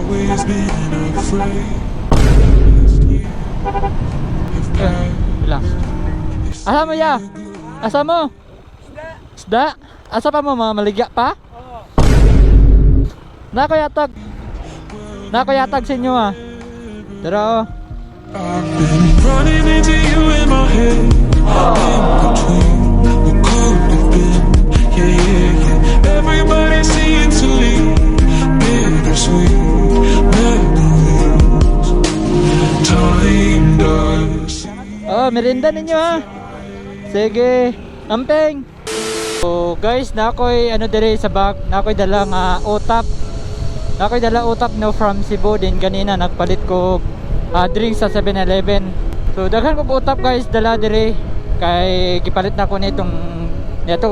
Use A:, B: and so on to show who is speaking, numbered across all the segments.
A: always been afraid.
B: Wala. Asa mo ya? Asa mo? Isda? Asa pa mo, maligya pa? Nakayatag. Nakayatag sa inyo ah. Tara oh.
A: I've been running into you in my head. In between what could have been. Yeah, yeah, yeah. Everybody seems to leave. Bittersweet memories. Time does.
B: Oh, merienda ninyo ha. Sige, ampeng. So guys, nakoy ano dire sa bag, nakoy dala nga utap. Nakoy dala utap no from Cebu din kanina nagpalit ko drinks sa 7-Eleven. So daghan ko utap guys dala dire kay gipalit na ko nitong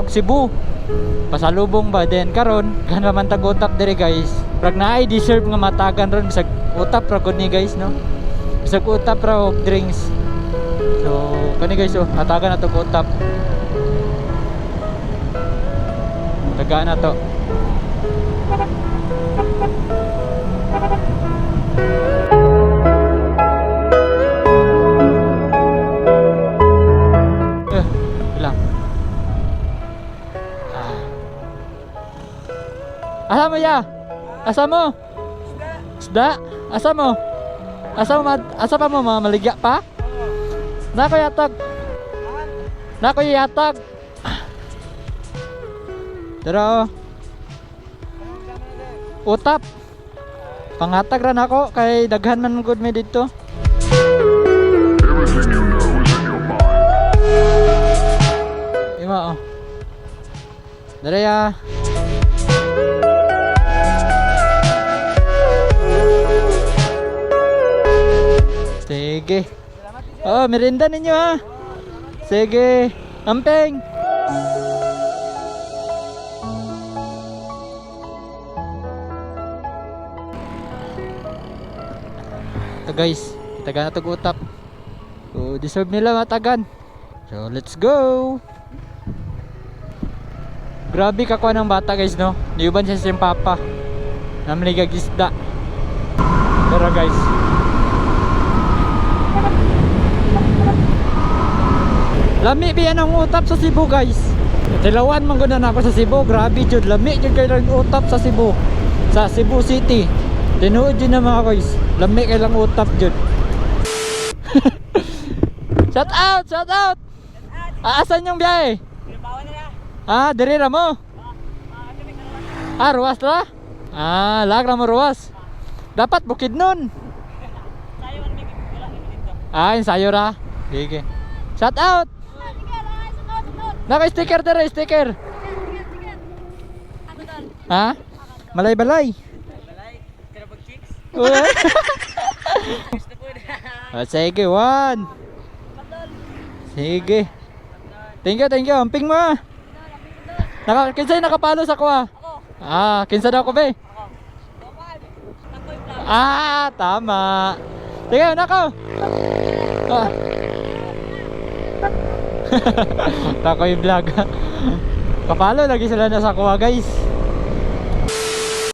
B: Cebu. Pasalubong ba din karon gan man tag utap dire guys. Rag naay deserve nga matagan ron bisag utap ra gud ni guys no. Bisag utap ra og drinks. So kani guys oh, atagan na to utap. Tagaan na to. Lang. Asa mo ya? Asa mo? Isda? Asa mo? Asa pa mo maligya pa? Nako yatag. Nako yatag. Tara oh. Utap. Pangatag ran ako kay daghan man gud mi dito.
C: Everything you know is in your mind.
B: Ima oh. Dara ya. Sige. Oh, merienda ninyo ha. Sige. Ampeng. Ito guys, taga na utap. So deserve nila matagan. So let's go. Grabe kakuha ng bata guys no. Niuban siya siyang papa. Namaligag isda. Tara guys. Lami biyan ang utap sa Cebu guys. Tilawan man gud na ako sa Cebu. Grabe jud, lami jud kay lang utap sa Cebu. Sa Cebu City. Tinuod yun na mga guys. Lami kay lang utap jud. Shout out, shout out. Aasan yung biyahe? Diri ra mo. Ruwas ra? Lagra mo ruwas. Dapat bukid nun. Ensayo ra. Sige. Shout out. Naka-sticker dere, sticker. Malay-balay. Sige, one. Sige. Thank you. Amping mo. Kinsay nakapalo sa kuha? Kinsa daw ko be? Tama. Sige, nako. Takoy vlog. Kapalo lagi sila na sa kuha guys.